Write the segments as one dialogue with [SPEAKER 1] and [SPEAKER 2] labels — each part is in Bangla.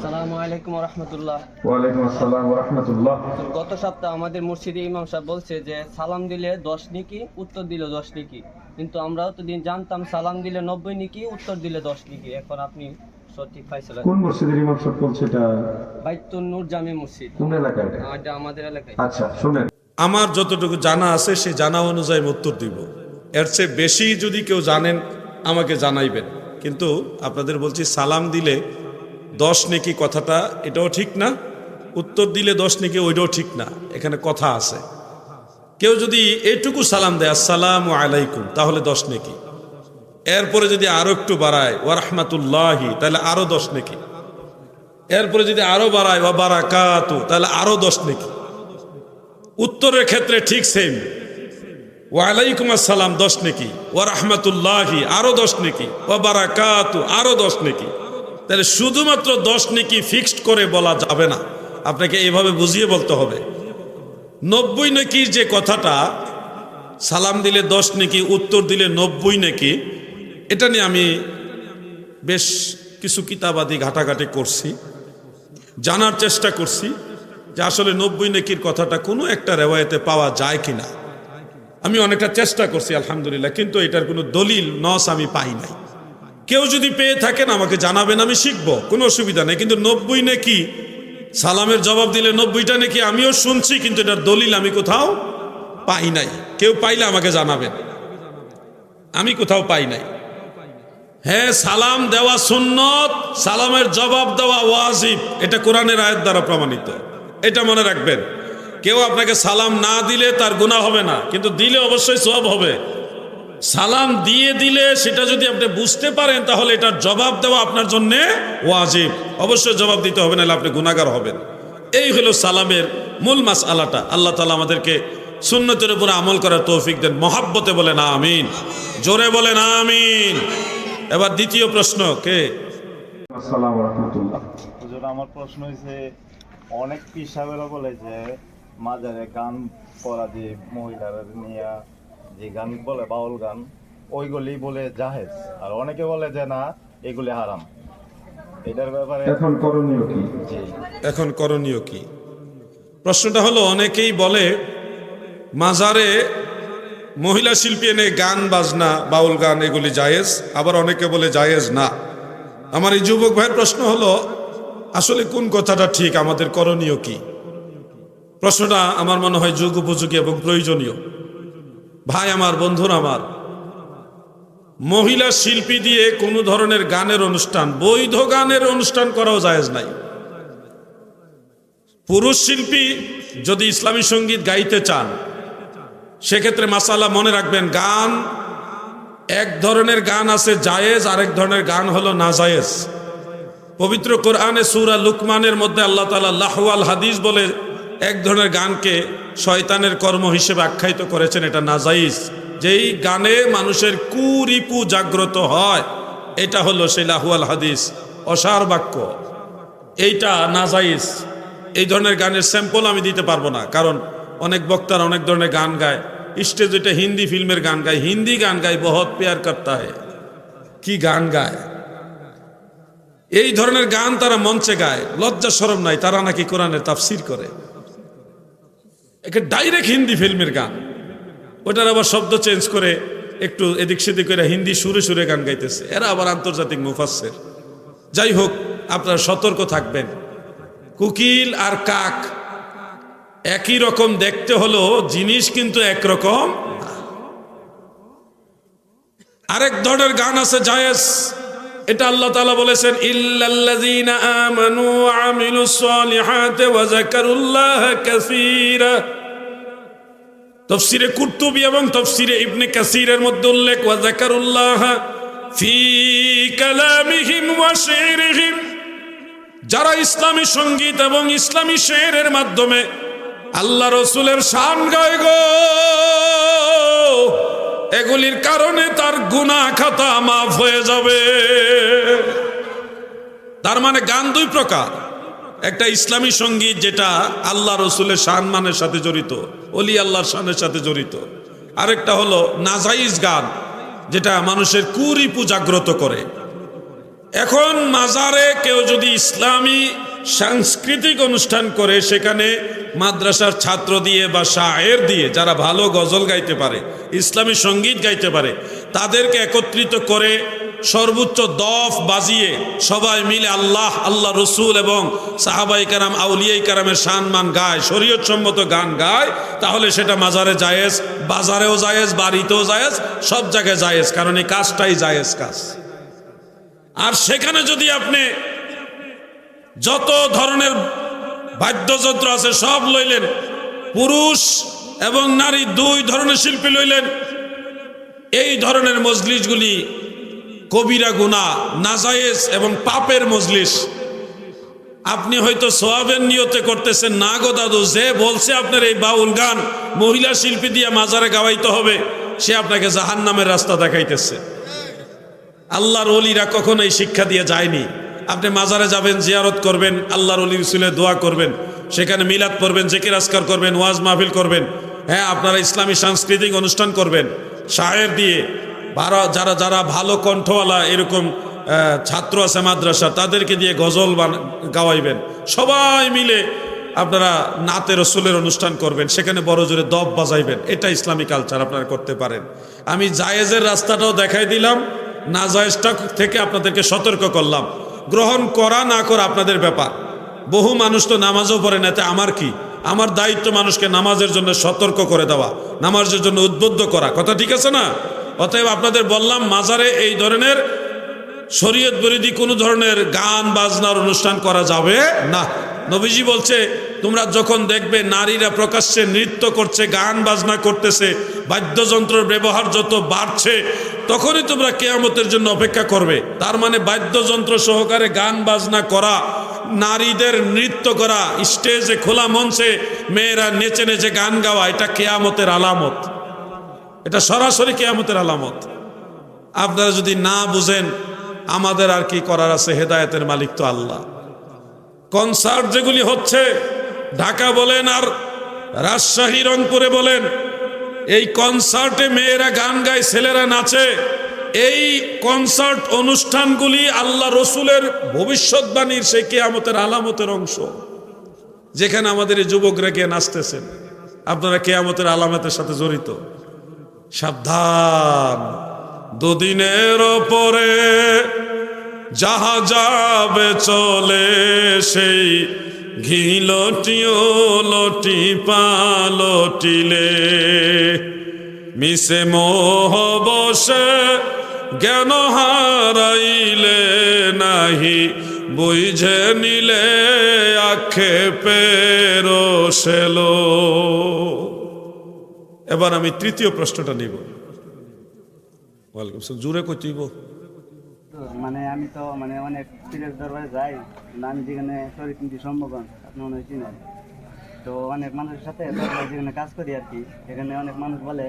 [SPEAKER 1] আসসালামু আলাইকুম ওয়া রাহমাতুল্লাহ।
[SPEAKER 2] ওয়ালাইকুম আসসালাম ওয়া রাহমাতুল্লাহ।
[SPEAKER 1] গত সপ্তাহে আমাদের মসজিদে ইমাম সাহেব বলছে যে সালাম দিলে 10 নেকি, উত্তর দিলে 10 নেকি। কিন্তু আমরাও তো দিন জানতাম সালাম দিলে 90 নেকি, উত্তর দিলে 10 নেকি। এখন আপনি সঠিক ফয়সালা
[SPEAKER 2] কোন মসজিদের ইমাম সাহেব বলছে এটা?
[SPEAKER 1] বাইতুন নূর জামে মসজিদ।
[SPEAKER 2] কোন এলাকায় এটা?
[SPEAKER 1] এটা আমাদের এলাকায়।
[SPEAKER 2] আচ্ছা শুনেন,
[SPEAKER 3] আমার যতটুকু জানা আছে সেই জানা অনুযায়ী উত্তর দিব। এর চেয়ে বেশি যদি কেউ জানেন আমাকে জানাইবেন। কিন্তু আপনাদের বলছি সালাম দিলে 10 নেকি কথাটা এটাও ঠিক না, উত্তর দিলে 10 নেকি ওইটাও ঠিক না। এখানে কথা আছে। কেউ যদি এইটুকু সালাম দেয় আসসালামু আলাইকুম তাহলে 10 নেকি, এরপরে যদি আরো একটু বাড়ায় ওয়া রাহমাতুল্লাহি তাহলে আরো 10 নেকি, এরপরে যদি আরো বাড়ায় ওয়া বারাকাতু তাহলে আরো 10 নেকি। উত্তরের ক্ষেত্রে ঠিক সেম, ওয়ালাইকুম আসসালাম 10 নেকি, ওয়া রাহমাতুল্লাহি আরো 10 নেকি, ওয়া বারাকাতু আরো 10 নেকি। তাহলে শুধুমাত্র 10 নেকি ফিক্সড করে বলা যাবে না, আপনাকে এইভাবে বুঝিয়ে বলতে হবে। 90 নেকির যে কথাটা, সালাম দিলে 10 নেকি, উত্তর দিলে 90 নেকি, এটা নিয়ে আমি বেশ কিছু কিতাবাদি ঘাটাঘাটি করছি, জানার চেষ্টা করছি যে আসলে 90 নেকির কথাটা কোনো একটা রেওয়ায়েতে পাওয়া যায় কিনা। আমি অনেকটা চেষ্টা করছি আলহামদুলিল্লাহ, কিন্তু এটার কোনো দলিল নস আমি পাই নাই। কেউ যদি পেয়ে থাকেন আমাকে জানাবেন, আমি শিখবো, কোনো অসুবিধা নেই। কিন্তু 90 নেকি, সালামের জবাব দিলে 90টা নেকি আমিও শুনছি, কিন্তু এটার দলিল আমি কোথাও পাই নাই। কেউ পাইলে আমাকে জানাবেন, আমি কোথাও পাই নাই। হ্যাঁ, সালাম দেওয়া সুন্নত, সালামের জবাব দেওয়া ওয়াজিব, এটা কোরআনের আয়াত দ্বারা প্রমাণিত। এটা মনে রাখবেন। কেউ আপনাকে সালাম না দিলে তার গুনাহ হবে না, কিন্তু দিলে অবশ্যই সওয়াব হবে। সালাম দিয়ে দিলে সেটা যদি আপনি বুঝতে পারেন তাহলে এটার জবাব দেওয়া আপনার জন্য ওয়াজিব, অবশ্যই জবাব দিতে হবে, নাহলে আপনি গুনাহগার হবেন। এই হলো সালামের মূল মাসআলাটা। আল্লাহ তাআলা আমাদেরকে সুন্নতের উপর আমল করার তৌফিক দেন। মহাব্বতে বলেন আমিন, জোরে বলেন আমিন। এবার দ্বিতীয় প্রশ্ন কে?
[SPEAKER 2] আসসালামু ওয়া রাহমাতুল্লাহ।
[SPEAKER 4] হুজুর, আমার প্রশ্ন হয়েছে, অনেক পীর সাহেবেরা বলে যে মাজারে গান পড়া, যে মহিলারা নিয়ে যে গান বলে বাউল গান, ওইগুলি বলে জাহেজ, আর অনেকে বলে যে না, এগুলি হারাম। এটার ব্যাপারে
[SPEAKER 2] এখন করণীয় কি?
[SPEAKER 4] জি,
[SPEAKER 3] এখন করণীয় কি? প্রশ্নটা হলো, অনেকেই বলে মাজারে মহিলা শিল্পী এনে গান বাজনা বাউল গান এগুলি জায়েজ, আবার অনেকে বলে জায়েজ না। আমার এই যুবক ভাইয়ের প্রশ্ন হলো, আসলে কোন কথাটা ঠিক, আমাদের করণীয় কি? প্রশ্নটা আমার মনে হয় যুগ উপযোগী এবং প্রয়োজনীয়। ভাই আমার, বন্ধুরা আমার, মহিলা শিল্পী দিয়ে কোনো ধরনের গানের অনুষ্ঠান, বৈধ গানের অনুষ্ঠান করাও জায়েজ নাই। পুরুষ শিল্পী যদি ইসলামী সঙ্গীত গাইতে চান, সেক্ষেত্রে মাসালা মনে রাখবেন, গান এক ধরনের গান আছে জায়েজ, আরেক ধরনের গান হলো নাজায়েজ। পবিত্র কোরআনে সূরা লুকমানের মধ্যে আল্লাহ তাআলা লাহওয়াল হাদিস বলে এক ধরনের গানকে শয়তানের কর্ম হিসেবে আখ্যায়িত করেছেন, এটা নাজাইজ। যেই গানে মানুষের কুরিপু জাগ্রত হয়, এটা হলো সেই লাহওয়াল হাদিস, অসার বাক্য, এইটা নাজাইজ। এই ধরনের গানের স্যাম্পল আমি দিতে পারবো না, কারণ অনেক বক্তারা অনেক ধরনের গান গায়। স্টেজ এটা হিন্দি ফিল্মের গান গায়, হিন্দি গান গায়, বহুত প্যার করতা হয়, কি গান গায়। এই ধরনের গান তারা মঞ্চে গায়, লজ্জা শরম নাই, তারা নাকি কোরআনের তাফসীর করে। একে ডাইরেক্ট হিন্দি ফিল্মের গান, ওটার আবার শব্দ চেঞ্জ করে একটু এদিক সেদিক করে হিন্দি সুরে সুরে গান গাইতেছে, এরা আবার আন্তর্জাতিক মুফাসসির। যাই হোক, আপনারা সতর্ক থাকবেন। কুকিল আর কাক একই রকম দেখতে হলো, জিনিস কিন্তু একরকম। আরেক ধরনের গান আছে জায়েজ, এটা আল্লাহ তাআলা বলেছেন, ইল্লাল্লাযীনা আমানু ওয়া আমিলুস সালিহাতি ওয়া যাকারুল্লাহা কাসীরা। তাফসীরে কুরতুবী এবং তাফসীরে ইবনে কাসীরের মধ্যে উল্লেখ, ওয়া যাকারুল্লাহা ফি কালামিহিম ওয়া শি'রিহিম। যারা ইসলামী সঙ্গীত এবং ইসলামী শেরের মাধ্যমে আল্লাহ রসুলের শান গায় গো, এগুলির কারণে তার গুনাহ খাতা মাফ হয়ে যাবে। তার মানে গান দুই প্রকার, একটা ইসলামী সঙ্গীত যেটা আল্লাহ রসুলের সম্মানের সাথে জড়িত, ওলি আল্লাহর শানের সাথে জড়িত, আরেকটা হলো নাজাইজ গান, যেটা মানুষের কুরিপু জাগ্রত করে। এখন মাজারে কেউ যদি ইসলামী সাংস্কৃতিক অনুষ্ঠান করে, সেখানে মাদ্রাসার ছাত্র দিয়ে বা শায়ের দিয়ে, যারা ভালো গজল গাইতে পারে, ইসলামী সঙ্গীত গাইতে পারে, তাদেরকে একত্রিত করে সর্বোচ্চ দফ বাজিয়ে সবাই মিলে আল্লাহ, আল্লাহ রসুল এবং সাহাবাই কারাম, আউলিয়াই কারামের সম্মান গায়, শরীয়ত সম্মত গান গায়, তাহলে সেটা মাজারে জায়েজ, বাজারেও জায়েজ, বাড়িতেও জায়েজ, সব জায়গায় জায়েজ, কারণ এই কাজটাই জায়েজ কাজ। আর সেখানে যদি আপনি যত ধরনের বাদ্যযন্ত্র আছে সব লইলেন, পুরুষ এবং নারী দুই ধরনের শিল্পী লইলেন, এই ধরনের মজলিসগুলি কবিরা গুনাহ, নাজায়েজ এবং পাপের মজলিস। আপনি হয়তো সোয়াবের নিয়তে করতেছেন, না গো দাদু, যে বলছে আপনার এই বাউল গান মহিলা শিল্পী দিয়ে মাজারে গাওয়াইতে হবে, সে আপনাকে জাহান্নামের রাস্তা দেখাইতেছে। আল্লাহর ওলিরা কখনো এই শিক্ষা দিয়ে যায়নি। আপনি মাজারে যাবেন, জিয়ারত করবেন, আল্লাহর ওলি রাসূলের দোয়া করবেন, সেখানে মিলাদ পড়বেন, জিকির আজকার করবেন, ওয়াজ মাহফিল করবেন, হ্যাঁ আপনারা ইসলামী সাংস্কৃতিক অনুষ্ঠান করবেন শায়ের দিয়ে। যারা যারা ভালো কণ্ঠওয়ালা এরকম ছাত্র আছে মাদ্রাসা, তাদেরকে দিয়ে গজল গাওয়াইবেন, সবাই মিলে আপনারা নাতে রসুলের অনুষ্ঠান করবেন, সেখানে বড় জোরে দব বাজাইবেন। এটা ইসলামী কালচার, আপনারা করতে পারেন। আমি জায়েজের রাস্তাটাও দেখাই দিলাম, না জায়েজটা থেকে আপনাদেরকে সতর্ক করলাম। গ্রহণ করা না করা আপনাদের ব্যাপার। বহু মানুষ তো নামাজও পড়ে না, এতে আমার কি? আমার দায়িত্ব মানুষকে নামাজের জন্য সতর্ক করে দেওয়া, নামাজের জন্য উদ্বুদ্ধ করা, কথা ঠিক আছে না? অতএব আপনাদের বললাম, মাজারে এই ধরনের শরীয়ত বিরোধী কোনো ধরনের গান বাজনার অনুষ্ঠান করা যাবে না। নবীজি বলছে, তোমরা যখন দেখবে নারীরা প্রকাশ্যে নৃত্য করছে, গান বাজনা করতেছে, বাদ্যযন্ত্রের ব্যবহার যত বাড়ছে, তখনই তোমরা কিয়ামতের জন্য অপেক্ষা করবে। তার মানে বাদ্যযন্ত্র সহকারে গান বাজনা করা, নারীদের নৃত্য করা, স্টেজে খোলা মঞ্চে মেয়েরা নেচে নেচে গান গাওয়া, এটা কিয়ামতের আলামত, এটা সরাসরি কিয়ামতের আলামত। আপনারা যদি না বুঝেন, আমাদের আর কি করার আছে? হেদায়েতের মালিক তো আল্লাহ। কনসার্ট যেগুলি হচ্ছে, ঢাকা বলেন আর রাজশাহী রংপুরে বলেন, এই কনসার্টে মেয়েরা গান গায়, ছেলেরা নাচে, এই কনসার্ট অনুষ্ঠানগুলি আল্লাহ রসুলের ভবিষ্যৎবাণীর সেই কিয়ামতের আলামতের অংশ, যেখানে আমাদের এই যুবকরা গিয়ে নাচতেছেন। আপনারা কিয়ামতের আলামতের সাথে জড়িত। সাবধান, দুদিনের পরে যাহা যাবে চলে, সেই ঘি লটিও লটি পালটিলে, মিশে মোহ বসে জ্ঞান হারাইলে, নাহি বুঝে নিলে আক্ষেপের সেলো। এবার আমি তৃতীয় প্রশ্নটা নিব। ওয়ালাইকুম আসসালাম। জোরে কইতেইব।
[SPEAKER 5] মানে আমি তো মানে অনেক পীরের দরবারে যাই, আমি যেখানে শরীর নীতি সম্ভবন আপনি মনে হয় চিনেন, তো অনেক মানুষের সাথে যেখানে কাজ করি আর কি, এখানে অনেক মানুষ বলে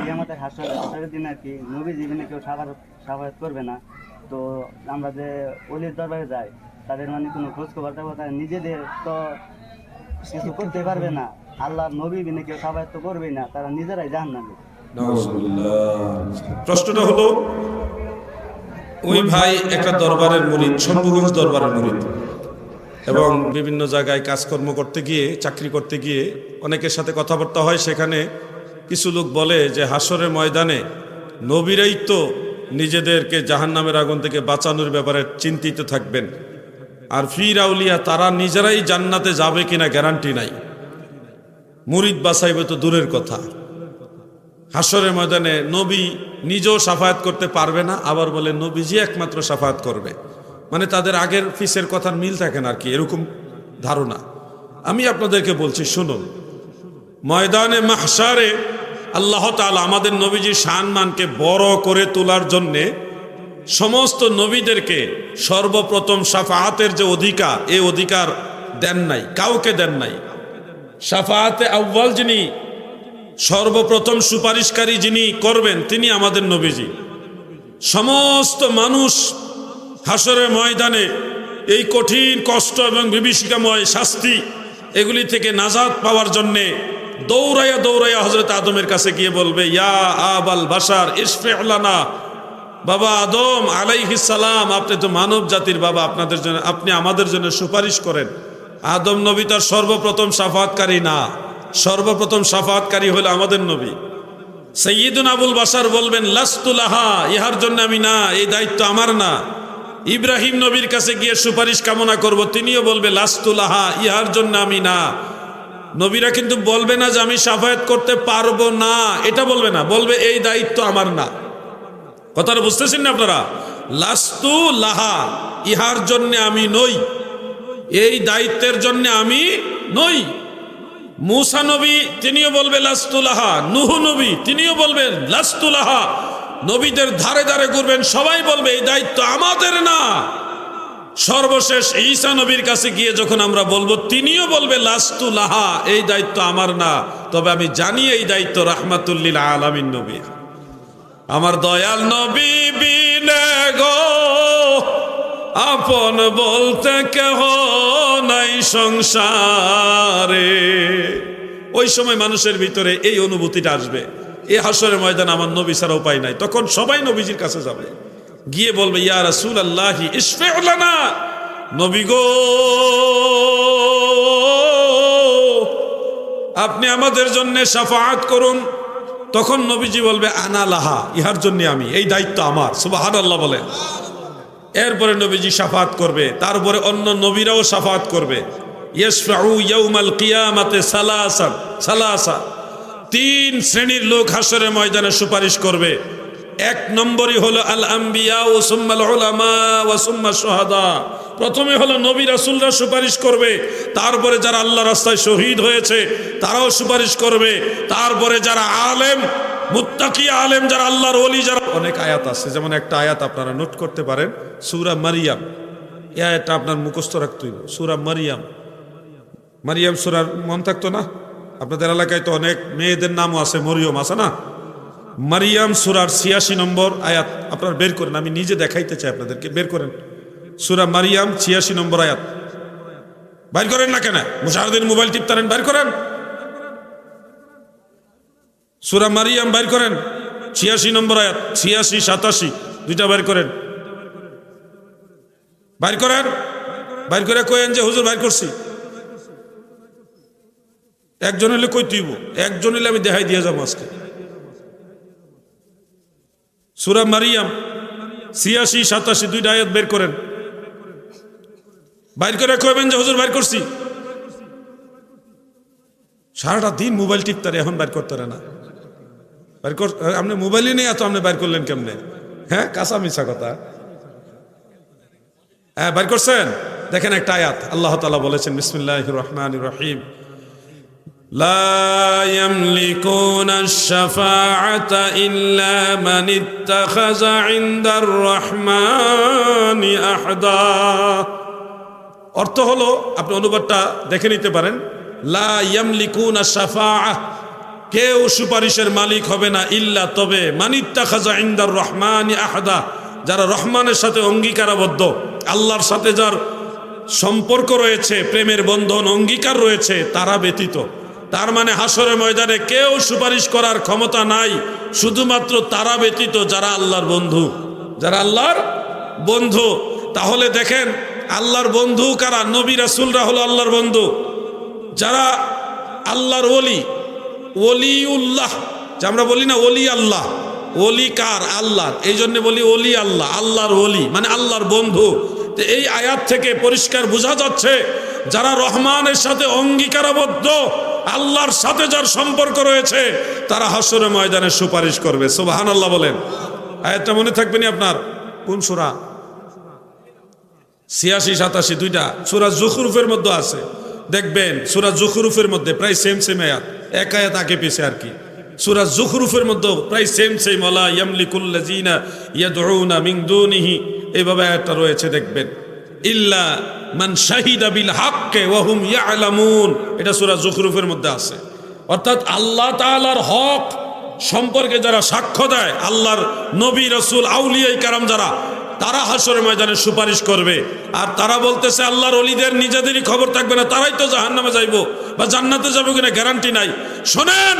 [SPEAKER 5] কিয়ামতের হাসরের দিন আর কি নবী জীবনে কেউ সাফায়াত করবে না। তো আমরা যে অলির দরবারে যাই, তাদের মানে কোনো খোঁজ খবর থাকবে, তারা নিজেদের তো কিছু করতে পারবে না, আল্লাহ নবী বিনে কেউ সাফায়াত তো করবেই না, তারা নিজেরাই জাহান্নামী।
[SPEAKER 3] প্রশ্নটা হলো, ওই ভাই একটা দরবারের মুরিদ, শম্ভুগঞ্জ দরবারের মুরিদ, এবং বিভিন্ন জায়গায় কাজকর্ম করতে গিয়ে, চাকরি করতে গিয়ে অনেকের সাথে কথাবার্তা হয়। সেখানে কিছু লোক বলে যে হাসরের ময়দানে নবীরাই তো নিজেদেরকে জাহান্নামের আগুন থেকে বাঁচানোর ব্যাপারে চিন্তিত থাকবেন, আর ফির আউলিয়া তারা নিজেরাই জান্নাতে যাবে কিনা গ্যারান্টি নাই, মুরিদ বাঁচাইবে তো দূরের কথা। হাসরের ময়দানে নবী নিজেও সাফায়াত করতে পারবে না, আবার বলে নবীজি একমাত্র সাফায়াত করবে। মানে তাদের আগের ফিসের কথার মিল থাকে না আর কি, এরকম ধারণা। আমি আপনাদেরকে বলছি, শুনুন, ময়দানে মাহশারে আল্লাহ তাআলা আমাদের নবীজির সম্মানকে বড় করে তোলার জন্যে সমস্ত নবীদেরকে সর্বপ্রথম শাফাআতের যে অধিকার, এই অধিকার দেন নাই, কাউকে দেন নাই। শাফাআতে আউয়াল যিনি সর্বপ্রথম সুপারিশকারী যিনি করবেন, তিনি আমাদের নবীজি। সমস্ত মানুষ হাসরের ময়দানে এই কঠিন কষ্ট এবং বিভীষিকাময় শাস্তি, এগুলি থেকে নাজাত পাওয়ার জন্যে দৌড়াইয়া দৌড়াইয়া হযরত আদমের কাছে গিয়ে বলবে, ইয়া আবাল বাশার ইশফি' লানা, বাবা আদম আলাইহিস সালাম, আপনি তো মানব জাতির বাবা, আপনাদের জন্য, আপনি আমাদের জন্য সুপারিশ করেন। আদম নবী তার সর্বপ্রথম শাফাআতকারী না, সর্বপ্রথম শাফাআতকারী হলো আমাদের নবী। সাইয়্যিদুনা আবুল বাশার বলবেন লাস্তু লাহা, ইহার জন্য আমি না, এই দায়িত্ব আমার না। ইব্রাহিম নবীর কাছে গিয়ে সুপারিশ কামনা করব, তিনিও বলবে লাস্তু লাহা, ইহার জন্য আমি না। নবীরা কিন্তু বলবে না যে আমি শাফায়াত করতে পারবো না, এটা বলবে না, বলবে এই দায়িত্ব আমার না। কথাটা বুঝতেছেন না আপনারা? লাস্তু লাহা, ইহার জন্য আমি নই, এই দায়িত্বের জন্য আমি নই। মূসা নবী তিনিও বলবে লাস্তু লাহা, নূহ নবী তিনিও বলবেন লাস্তু লাহা। নবীদের ধারে ধারে ঘুরবেন, সবাই বলবে এই দায়িত্ব আমাদের না। সর্বশেষ ঈসা নবীর কাছে গিয়ে যখন আমরা বলবো, তিনিও বলবে লাস্তু লাহা, এই দায়িত্ব আমার না, তবে আমি জানি এই দায়িত্ব রাহমাতুল লিল আলামিন নবীর। আমার দয়াল নবী বিনে গো আপন বলতে কেহ নাই সংসারে। ওই সময় মানুষের ভিতরে এই অনুভূতিটা আসবে, এই হাসরের ময়দানে আমার নবী ছাড়া উপায় নাই। তখন সবাই নবীজির কাছে যাবে, গিয়ে বলবে ইয়া রাসূলুল্লাহি ইশফিউ লানা, নবী গো আপনি আমাদের জন্য শাফাআত করুন। তখন নবীজি বলবে আনা লাহা, ইহার জন্য আমি, এই দায়িত্ব আমার। সুবহানাল্লাহ বলেন। এরপরে নবীজি শাফাআত করবে, তারপরে অন্য নবীরাও শাফাআত করবে। ইয়াশফাউ ইয়াউমাল কিয়ামাতে সালাসা, তিন শ্রেণীর লোক হাসরের ময়দানে সুপারিশ করবে। এক নম্বরই হলো আল আম্বিয়া ও সুম্মাল উলামা ওয়া সুম্মা শুহাদা। প্রথমে হলো নবী রাসূলরা সুপারিশ করবে, তারপরে যারা আল্লাহ রাস্তায় শহীদ হয়েছে তারাও সুপারিশ করবে, তারপরে যারা আলেম, মুত্তাকি আলেম, যারা আল্লাহর ওলি, যারা, অনেক আয়াত আছে। যেমন একটা আয়াত আপনারা নোট করতে পারেন, সূরা মারিয়াম। এই আয়াতটা আপনার মুখস্থ রাখতে হইব। সূরা মারিয়াম, মারিয়াম সূরার মন থাকতো না? আপনাদের এলাকায় তো অনেক মেয়েদের নামও আছে, মরিয়ম আছে না? মারিয়াম সূরার ৮৬ নম্বর আয়াত আপনারা বের করেন, আমি নিজে দেখাইতে চাই আপনাদেরকে। বের করেন সূরা মারিয়াম ৮৬ নম্বর আয়াত। বাইর করেন না কেন? মুশাহিদিন মোবাইল টিপতারেন, বাইর করেন। সূরা মারিয়াম বাইর করেন, ৮৬ নম্বর আয়াত। ৮৬, ৮৭ দুইটা বাইর করেন, বাইর করেন। বাইর করে কয়েন যে হুজুর বাইর করছি। একজন হলে কই তুইব, একজন হলে আমি দেখাই দিয়ে যাবো আজকে। সূরা মারিয়াম ৮৬, ৮৭ দুইটা আয়াত বের করেন, বাইর করে কইবেন যে হুজুর বাইর করছি। সারাটা দিন মোবাইল টিপতারে, এখন বাইর করতে না। বাইর কর, আপনি মোবাইলই নেই, এত আপনি বাইর করলেন কেমনে? হ্যাঁ, কাঁচা মিছা কথা। হ্যাঁ, বাইর করছেন। দেখেন একটা আয়াত, আল্লাহ তাআলা বলেছেন বিসমিল্লাহির রহমানির রহিম, লা ইয়ামলিকুনা আশ-শাফাআতা ইল্লা মান ইত্তাখাযা ইনদার রহমানি আহদা। অর্থ হলো, আপনি অনুবাদটা দেখে নিতে পারেন, লা ইয়ামলিকুনা আশ-শাফাআহ, কেউ সুপারিশের মালিক হবে না, ইল্লা, তবে, মান ইত্তাখাযা ইনদার রহমানি আহদা, যারা রহমানের সাথে অঙ্গীকারাবদ্ধ, আল্লাহর সাথে যার সম্পর্ক রয়েছে, প্রেমের বন্ধন, অঙ্গীকার রয়েছে, তারা ব্যতীত। তার মানে হাসরের ময়দানে কেউ সুপারিশ করার ক্ষমতা নাই, শুধুমাত্র তারা ব্যতীত যারা আল্লাহর বন্ধু, যারা আল্লাহর বন্ধু। তাহলে দেখেন আল্লাহর বন্ধু কারা? নবী রাসূলরা হলো আল্লাহর বন্ধু। যারা আল্লাহর ওলি, ওলিউল্লাহ, যে আমরা বলি না ওলি আল্লাহ, ওলি কার? আল্লাহর, এই জন্য বলি ওলি আল্লাহ, আল্লাহর ওলি মানে আল্লাহর বন্ধু। তো এই আয়াত থেকে পরিষ্কার বোঝা যাচ্ছে, যারা রহমানের সাথে অঙ্গীকারাবদ্ধ, আল্লাহর সাথে যার সম্পর্ক রয়েছে, তারা হাসরের ময়দানে সুপারিশ করবে। সুবহানাল্লাহ বলেন। আয়াতটা মনে থাকবে নি আপনার? কোন সূরা? ৮৬, ৮৭ দুইটা। সূরা যুখরুফের মধ্যে আছে, দেখবেন সূরা যুখরুফের মধ্যে প্রায় সেম আয়াত, এক আয়াত আগে পিছে আর কি। সূরা যুখরুফের মধ্যে প্রায় সেম ওয়ালা ইয়ামলিকুল্লাযিনা ইয়াদউনা মিন দুনিহি, এইভাবে আয়াতটা রয়েছে, দেখবেন। ইল্লা মান শাহিদা বিল হাক্কি ওয়া হুম ইয়ালামুন, এটা সূরা যুখরুফের মধ্যে আছে। অর্থাৎ আল্লাহ তাআলার হক সম্পর্কে যারা সাক্ষ্য দেয়, আল্লাহর নবী রাসূল আউলিয়া কেরাম যারা, তারা হাসরের ময়দানে সুপারিশ করবে। আর তারা বলতেছে আল্লাহর ওলিদের নিজেদেরই খবর থাকবে না, তারাই তো জাহান্নামে যাইবো বা জান্নাতে যাবে কিনা গ্যারান্টি নাই। শোনেন,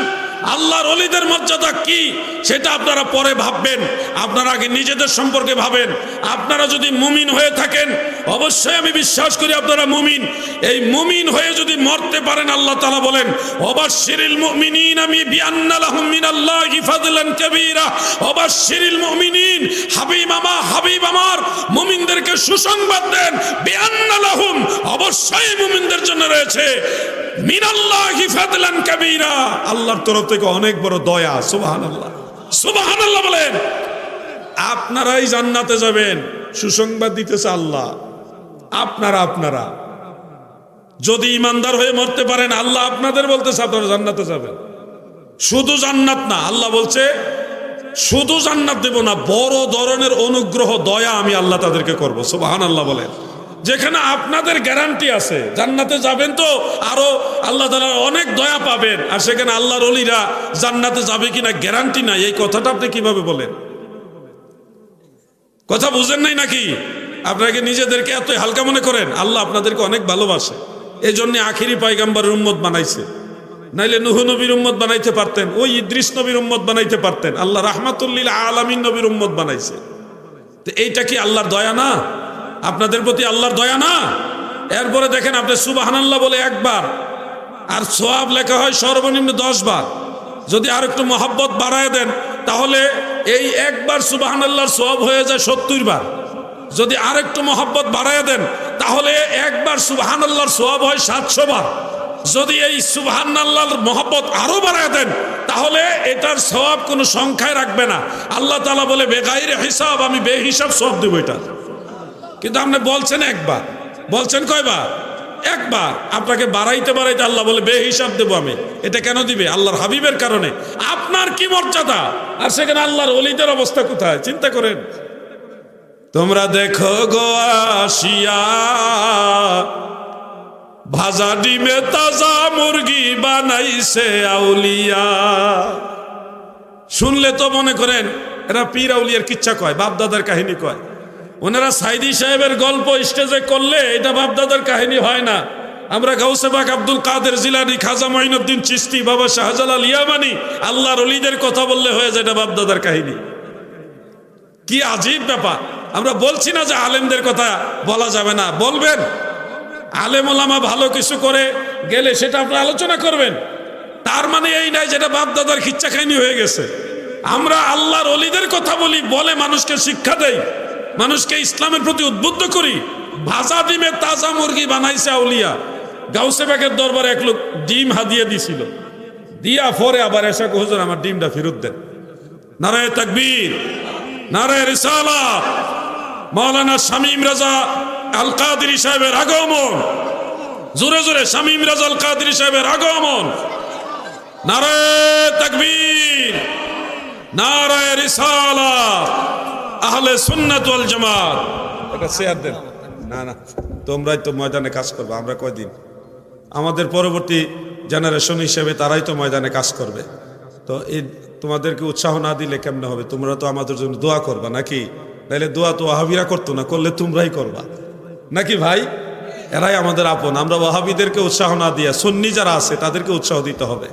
[SPEAKER 3] আল্লাহর ওলিদের মর্যাদা কি সেটা আপনারা পরে ভাববেন, আপনারা আগে নিজেদের সম্পর্কে ভাবেন। আপনারা যদি মুমিন হয়ে থাকেন, অবশ্যই আমি বিশ্বাস করি আপনারা মুমিন। এই মুমিন হয়ে যদি মরতে পারেন, আল্লাহ তাআলা বলেন ওয়াবাশশিরিল মুমিনিন আমি বিআন্না লাহুম মিনাল্লাহি ফাদলান কাবীরা। ওয়াবাশশিরিল মুমিনিন, হাবিব আমার মুমিনদেরকে সুসংবাদ দেন, বিআন্না লাহুম, অবশ্যই মুমিনদের জন্য রয়েছে মিনাল্লাহি ফাদলান কাবীরা, আল্লাহর তরফ থেকে অনেক বড় দয়া। সুবহানাল্লাহ, সুবহানাল্লাহ বলেন। আপনারাই জান্নাতে যাবেন, সুসংবাদ দিতেছে আল্লাহ। আপনারা যদি ইমানদার হয়ে মরতে পারেন, আল্লাহ আপনাদের বলতেছে আপনারা জান্নাতে যাবেন। শুধু জান্নাত না, আল্লাহ বলছে শুধু জান্নাত দেব না, বড় ধরনের অনুগ্রহ দয়া আমি আল্লাহ তাদেরকে করব। সুবহানাল্লাহ বলেন। যেখানে আপনাদের গ্যারান্টি আছে জান্নাতে যাবেন, তো আরো আল্লাহ তাআলার অনেক দয়া পাবেন, আর সেখানে আল্লাহর ওলিরা জান্নাতে যাবে কিনা গ্যারান্টি নাই। এই কথাটা আপনি কিভাবে বলেন? কথা বুঝেন নাই নাকি? আপনাকে নিজেদেরকে এত হালকা মনে করেন? আল্লাহ আপনাদেরকে অনেক ভালোবাসে, এই জন্য আখিরি পয়গম্বরের উম্মত বানাইছে। নাইলে নূহ নবীর উম্মত বানাইতে পারতেন, ওই ইদ্রিস নবীর উম্মত বানাইতে পারতেন। আল্লাহ রাহমাতুল লিল আলামিন নবীর উম্মত বানাইছে। তো এইটা কি আল্লাহর দয়া না? আপনাদের প্রতি আল্লাহর দয়া না? এরপরে দেখেন, আপনি সুবহানাল্লাহ বলে একবার, আর সওয়াব লেখা হয় সর্বনিম্ন 10 বার। যদি আর একটু মহব্বত বাড়ায় দেন, তাহলে এই একবার সুবহানাল্লাহর সওয়াব হয়ে যায় 70 বার। যদি আর একটু মহব্বত বাড়ায় দেন, তাহলে একবার সুবহানাল্লাহর সওয়াব হয় 700 বার। যদি এই সুবহানাল্লাহর মহব্বত আরো বাড়ায় দেন, তাহলে এটার সওয়াব কোনো সংখ্যায় রাখবে না। আল্লাহ তাআলা বলে বেগাইরে হিসাব, আমি বেহিসাব সওয়াব দেব এটা। কিন্তু আপনি বলছেন একবার, বলছেন কয়বার? একবার। আপনাকে বাড়াইতে বাড়াইতে আল্লাহ বলে বেহিসাব দেব আমি। এটা কেন দিবে? আল্লাহর হাবিবের কারণে। আপনার কি মর্যাদা, আর সেখানে আল্লাহর ওলিদের অবস্থা কোথায়? চিন্তা করেন। তোমরা দেখো গো আসিয়া, ভাজা ডিমে তাজা মুরগি বানাইছে আউলিয়া। শুনলে তো মনে করেন এরা পীর আউলিয়ার কিচ্ছা কয়, বাপদাদার কাহিনী কয়। ওনারা সাইদি সাহেবের গল্প স্টেজে করলে এটা বাপদাদার কাহিনী হয় না। আমরা গাউসে পাক আব্দুল কাদের জিলানী, খাজা মঈনুদ্দিন চিশতি, বাবা শাহজালাল ইয়ামানি, আল্লাহর ওলিদের কথা বললে হয়ে যায় এটা বাপদাদার কাহিনী। কি আজীব ব্যাপার। আমরা বলছি না যে আলেমদের কথা বলা যাবে না, বলবেন। আলেম ওলামা ভালো কিছু করে গেলে সেটা আপনারা আলোচনা করবেন। তার মানে এই নাই যেটা বাপদাদার খিচ্চা খাইনি হয়ে গেছে। আমরা আল্লাহর ওলিদের কথা বলি, বলে মানুষকে শিক্ষা দেই, মানুষকে ইসলামের প্রতি উদ্বুদ্ধ করি। ভাজা ডিমে তাজা মুরগি বানাইছে আউলিয়া। গাউসে পাকের দরবারে এক লোক ডিম হাদিয়ে দিছিল, দিয়া পরে আবার এসে হুজুর আমার ডিমটা ফেরত দেন। নারায়ে তাকবীর, নারায়ে রিসালাত। মাওলানা শামীম রাজা আল কাদেরী সাহেবের আগমন, জোরে জোরে শামীম রাজা আল কাদেরী সাহেবের আগমন। নারায়ে তাকবীর, নারায়ে রিসালাত, আহলে সুন্নাত ওয়াল জামাত। একটা শেয়ার দেন। না না, তোমরাই তো ময়দানে কাজ করবে, আমরা কয়দিন? আমাদের পরবর্তী জেনারেশন হিসেবে তারাই তো ময়দানে কাজ করবে। তো এই তোমাদেরকে উৎসাহ না দিলে কেমনে হবে? তোমরা তো আমাদের জন্য দোয়া করবা নাকি? তাহলে দোয়া তো ওয়াহাবিরা করতো না, করলে তোমরাই করবা নাকি ভাই? এরাই আমাদের আপন। আমরা ওয়াহাবিদেরকে উৎসাহ না দিয়া সুন্নি যারা আছে তাদেরকে উৎসাহ দিতে হবে।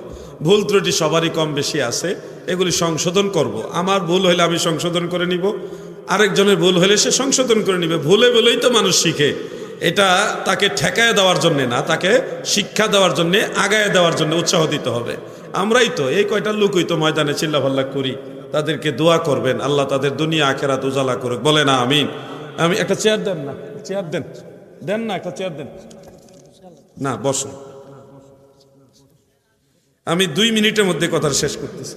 [SPEAKER 3] ভুল ত্রুটি সবারই কম বেশি আছে, এগুলি সংশোধন করব। আমার ভুল হইলে আমি সংশোধন করে নিব, আরেকজনের ভুল হলে সে সংশোধন করে নিবে। ভুলে বলেই তো মানুষ শিখে। এটা তাকে ঠেকায় দেওয়ার জন্যে না, তাকে শিক্ষা দেওয়ার জন্যে, আগায় দেওয়ার জন্য উৎসাহ দিতে হবে। আমরাই তো এই কয়টা লোকই তো ময়দানে চিল্লাফাল্লা করি। তাদেরকে দোয়া করবেন, আল্লাহ তাদের দুনিয়া আখেরাত উজালা করুক। বলে না আমিন। আমি একটা চেয়ার দেন না, চেয়ার দেন, দেন না, একটা চেয়ার দেন না, বসুন। আমি 2 মিনিটের মধ্যে কথা শেষ করতেছি।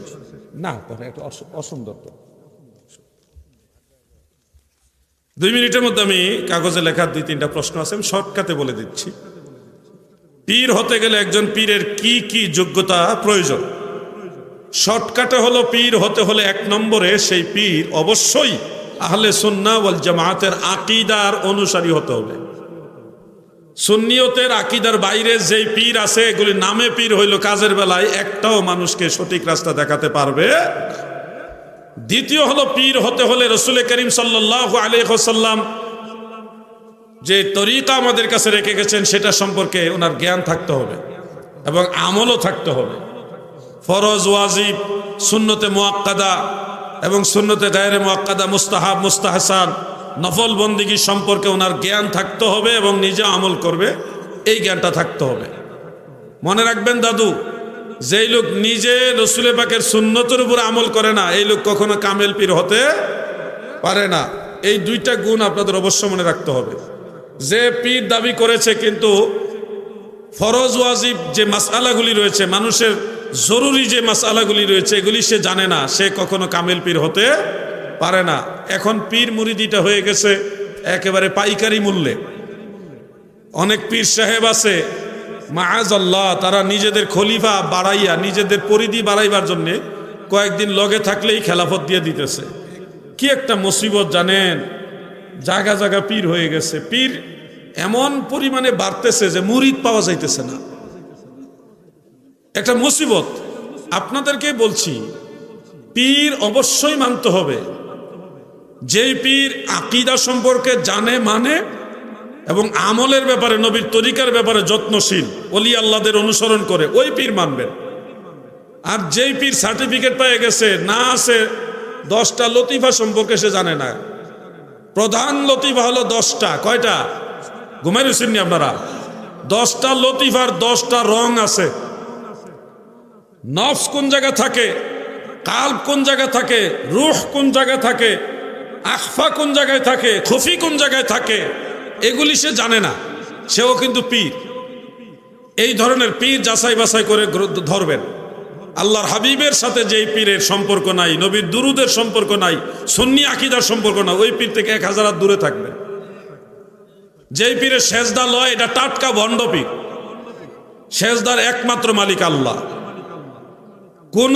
[SPEAKER 3] না তবে একটা অসুন্দর তো 2 মিনিটের মধ্যে আমি কাগজে লেখার 2-3টা প্রশ্ন আছে, আমি শর্টকাটে বলে দিচ্ছি। পীর হতে গেলে একজন পীরের কি কি যোগ্যতা প্রয়োজন? শর্টকাটে হলো, পীর হতে হলে 1 নম্বরে সেই পীর অবশ্যই আহলে সুন্নাহ ওয়াল জামাতের আকীদার অনুসারী হতে হবে। সুন্নিয়তের আকীদার বাইরে যেই পীর আছে এগুলি নামে পীর হইল, কাজের বেলায় একটাও মানুষকে সঠিক রাস্তা দেখাতে পারবে। দ্বিতীয় হলো, পীর হতে হলে রাসূল করিম সাল্লাল্লাহু আলাইহি ওয়াসাল্লাম যে তরিকা আমাদের কাছে রেখে গেছেন সেটা সম্পর্কে ওনার জ্ঞান থাকতে হবে এবং আমলও থাকতে হবে। ফরজ, ওয়াজিব, সুন্নতে মুআক্কাদা এবং সুন্নতে গায়রে মুআক্কাদা, মুস্তাহাব, মুস্তাহসান, নফল বন্দিগি সম্পর্কে ওনার জ্ঞান থাকতে হবে এবং নিজে আমল করবে, এই জ্ঞানটা থাকতে হবে। মনে রাখবেন দাদু, যেই লোক নিজে রসুলে পাকের সুন্নতের উপর আমল করে না, এই লোক কখনো কামেল পীর হতে পারে না। এই দুইটা গুণ আপনাদের অবশ্য মনে রাখতে হবে। যে পীর দাবি করেছে কিন্তু ফরজ ওয়াজিব যে মাসআলাগুলি রয়েছে, মানুষের জরুরি যে মাসআলাগুলি রয়েছে, এগুলি সে জানে না, সে কখনো কামেল পীর হতে পারে না। এখন পীর মুরিদিটা হয়ে গেছে একেবারে পাইকারি মূল্যে। অনেক পীর সাহেব আছে মাআযাল্লাহ, তারা নিজেদের খলিফা বাড়াইয়া, নিজেদের পরিধি বাড়াইবার জন্যে কয়েকদিন লগে থাকলেই খেলাফত দিয়ে দিতেছে। কি একটা মুসিবত জানেন, জায়গা জায়গা পীর হয়ে গেছে। পীর এমন পরিমাণে বাড়তেছে যে মুরিদ পাওয়া যাইতেছে না, একটা মুসিবত। আপনাদেরকে বলছি, পীর অবশ্যই মানতে হবে। যেই পীর আকীদা সম্পর্কে জানে, মানে এবং আমলের ব্যাপারে, নবীর তরিকার ব্যাপারে যত্নশীল, ওলি আল্লাহদের অনুসরণ করে, ওই পীর মানবেন। আর যেই পীর সার্টিফিকেট পেয়ে গেছে, না আছে 10টা লতিফা সম্পর্কে সে জানে না। প্রধান লতিফা হলো 10টা। কয়টা? ঘুমাই রয়েছেননি আপনারা? 10টা লতিফার 10টা রং আছে। নফস কোন জায়গা থাকে, কাল্ব কোন জায়গা থাকে, রূহ কোন জায়গায় থাকে, আখফা কোন জায়গায় থাকে, খুফি কোন জায়গায় থাকে, এগুলি সে জানে না। সেও কিন্তু পীর। এই ধরনের পীর যাচাই বাছাই করে ধরবেন। আল্লাহর হাবিবের সাথে যেই পীরের সম্পর্ক নাই, নবীর দুরুদের সম্পর্ক নাই, সুন্নি আকীদার সম্পর্ক নাই, ওই পীর থেকে 1000 হাত দূরে থাকবেন। যেই পীরের সেজদা লয়, এটা টাটকা ভণ্ড পীর। সেজদার একমাত্র মালিক আল্লাহ। কোন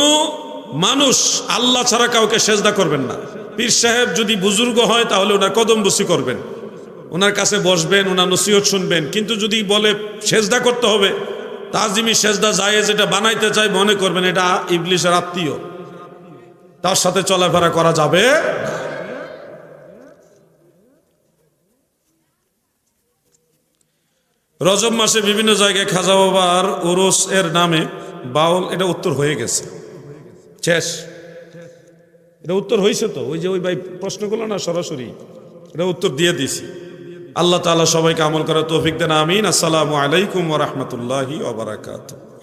[SPEAKER 3] মানুষ আল্লাহ ছাড়া কাউকে সেজদা করবেন না। পীর সাহেব যদি বুজুর্গ হয় তাহলে ওনার কদম বসি করবেন, ওনার কাছে বসবেন, ওনার নসিহত শুনবেন। কিন্তু যদি বলে সেজদা করতে হবে, তাজিমি সেজদা জায়েজ, এটা বানাইতে চাই, মনে করবেন এটা ইবলিসের আত্মীয়, তার সাথে চলাফেরা করা যাবে না। রজব মাসে বিভিন্ন জায়গায় খাজা বাবার ওরস এর নামে বাউল, এটা উত্তর হয়ে গেছে, শেষ। এটা উত্তর হয়েছে তো, ওই যে ওই ভাই প্রশ্ন করলো না সরাসরি, এটা উত্তর দিয়ে দিছি। আল্লাহ তাআলা সবাইকে আমল করার তৌফিক দেন, আমিন। আসসালামু আলাইকুম ওয়া রাহমাতুল্লাহি ওয়া বারাকাতুহু।